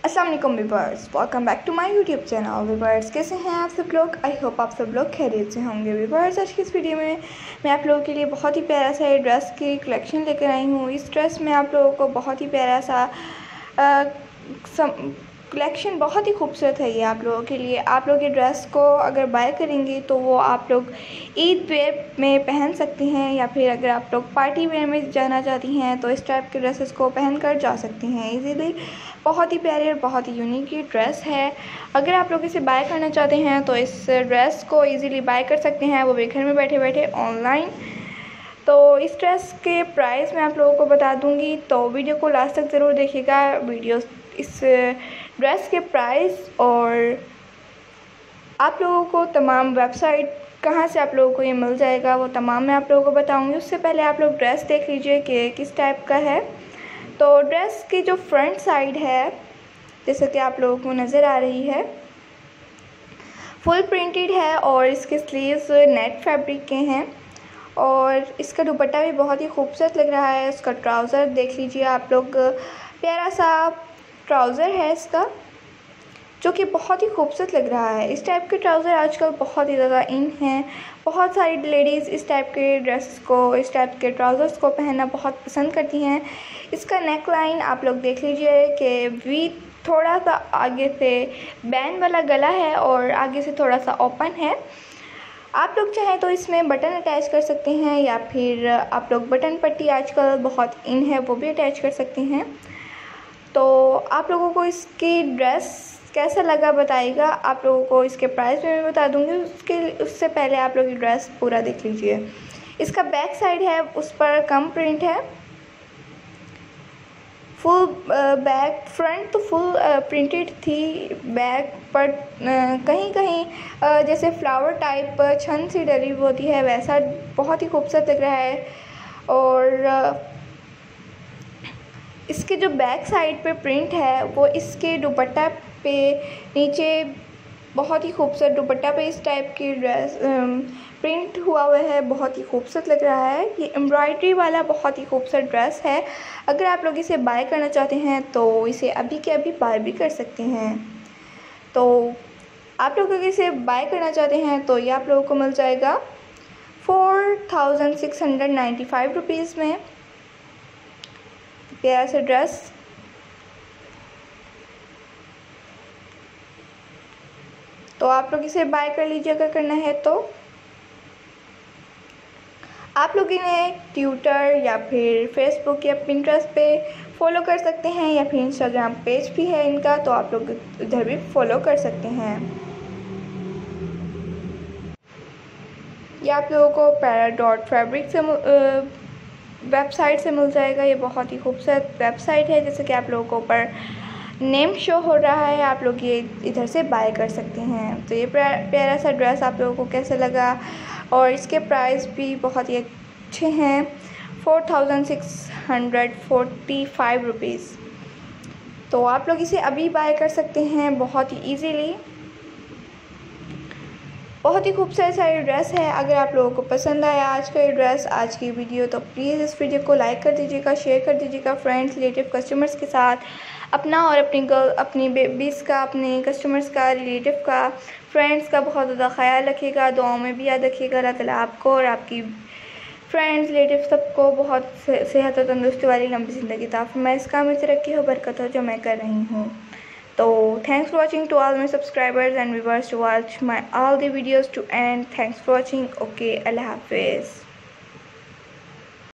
अस्सलाम वालेकुम viewers, welcome back to my YouTube channel. Viewers कैसे हैं आप सब लोग? आई होप आप सब लोग खैरियत से होंगे। व्यूअर्स आज की इस वीडियो में मैं आप लोगों के लिए बहुत ही प्यारा सा ड्रेस की कलेक्शन लेकर आई हूँ। इस ड्रेस में आप लोगों को बहुत ही प्यारा सा कलेक्शन बहुत ही खूबसूरत है ये आप लोगों के लिए। आप लोग ये ड्रेस को अगर बाय करेंगे तो वो आप लोग ईद वेयर में पहन सकते हैं, या फिर अगर आप लोग पार्टी वेयर में जाना चाहती हैं तो इस टाइप के ड्रेसेस को पहन कर जा सकती हैं इजीली। बहुत ही प्यारी और बहुत ही यूनिक ये ड्रेस है। अगर आप लोग इसे बाय करना चाहते हैं तो इस ड्रेस को इजीली बाय कर सकते हैं, वो भी घर में बैठे बैठे ऑनलाइन। तो इस ड्रेस के प्राइस मैं आप लोगों को बता दूंगी, तो वीडियो को लास्ट तक ज़रूर देखिएगा। वीडियो इस ड्रेस के प्राइस और आप लोगों को तमाम वेबसाइट कहाँ से आप लोगों को ये मिल जाएगा वो तमाम मैं आप लोगों को बताऊंगी। उससे पहले आप लोग ड्रेस देख लीजिए कि किस टाइप का है। तो ड्रेस की जो फ्रंट साइड है, जैसे कि आप लोगों को नज़र आ रही है, फुल प्रिंटेड है और इसके स्लीव्स नेट फैब्रिक के हैं और इसका दुपट्टा भी बहुत ही खूबसूरत लग रहा है। उसका ट्राउज़र देख लीजिए आप लोग, प्यारा सा ट्राउज़र है इसका, जो कि बहुत ही खूबसूरत लग रहा है। इस टाइप के ट्राउज़र आजकल बहुत ही ज़्यादा इन हैं। बहुत सारी लेडीज़ इस टाइप के ड्रेसेस को, इस टाइप के ट्राउज़र्स को पहनना बहुत पसंद करती हैं। इसका नेक लाइन आप लोग देख लीजिए कि वी थोड़ा सा आगे से बैंड वाला गला है और आगे से थोड़ा सा ओपन है। आप लोग चाहें तो इसमें बटन अटैच कर सकते हैं, या फिर आप लोग बटन पट्टी आजकल बहुत इन है वो भी अटैच कर सकते हैं। तो आप लोगों को इसकी ड्रेस कैसा लगा बताइएगा। आप लोगों को इसके प्राइस में मैं बता दूंगी, उससे पहले आप लोग ये ड्रेस पूरा देख लीजिए। इसका बैक साइड है, उस पर कम प्रिंट है। फुल बैक, फ्रंट तो फुल प्रिंटेड थी, बैक पर कहीं कहीं जैसे फ्लावर टाइप छन सी डली होती है वैसा बहुत ही खूबसूरत लग रहा है। और इसके जो बैक साइड पे प्रिंट है वो इसके दुपट्टा पे नीचे बहुत ही खूबसूरत दुपट्टा पे इस टाइप की ड्रेस प्रिंट हुआ है, बहुत ही खूबसूरत लग रहा है। ये एम्ब्रॉयडरी वाला बहुत ही खूबसूरत ड्रेस है। अगर आप लोग इसे बाय करना चाहते हैं तो इसे अभी के अभी बाय भी कर सकते हैं। तो आप लोग अगर इसे बाय करना चाहते हैं तो ये आप लोगों को मिल जाएगा 4695 रुपीज़ में प्यारा सा ड्रेस। तो आप लोग इसे बाय कर लीजिए अगर करना है तो। आप लोग इन्हें ट्विटर या फिर फेसबुक या पिंटरेस्ट पे फॉलो कर सकते हैं, या फिर इंस्टाग्राम पेज भी है इनका, तो आप लोग इधर भी फॉलो कर सकते हैं। ये आप लोगों को पैराडॉट फैब्रिक से वेबसाइट से मिल जाएगा। ये बहुत ही खूबसूरत वेबसाइट है, जैसे कि आप लोगों को ऊपर नेम शो हो रहा है, आप लोग ये इधर से बाय कर सकते हैं। तो ये प्यारा सा ड्रेस आप लोगों को कैसा लगा, और इसके प्राइस भी बहुत ही अच्छे हैं, 4645 रुपीज़। तो आप लोग इसे अभी बाय कर सकते हैं बहुत ही ईजीली। बहुत ही खूबसूरत सा ये ड्रेस है। अगर आप लोगों को पसंद आया आज का ये ड्रेस, आज की वीडियो, तो प्लीज़ इस वीडियो को लाइक कर दीजिएगा, शेयर कर दीजिएगा फ्रेंड्स, रिलेटिव, कस्टमर्स के साथ। अपना और अपनी गर्ल, अपनी बेबीज़ का, अपने कस्टमर्स का, रिलेटिव का, फ्रेंड्स का बहुत ज़्यादा ख्याल रखिएगा। दुआओं में भी याद रखिएगा। अल्लाह ताला आपको और आपकी फ्रेंड्स, रिलेटिव सबको बहुत सेहत और तंदुरुस्ती वाली लंबी ज़िंदगी अता फरमाए। इस काम में तरक्की हो, बरकत हो जो मैं कर रही हूँ। So thanks for watching to all my subscribers and viewers to watch my all the videos to end. Thanks for watching. Okay, Allah Hafiz.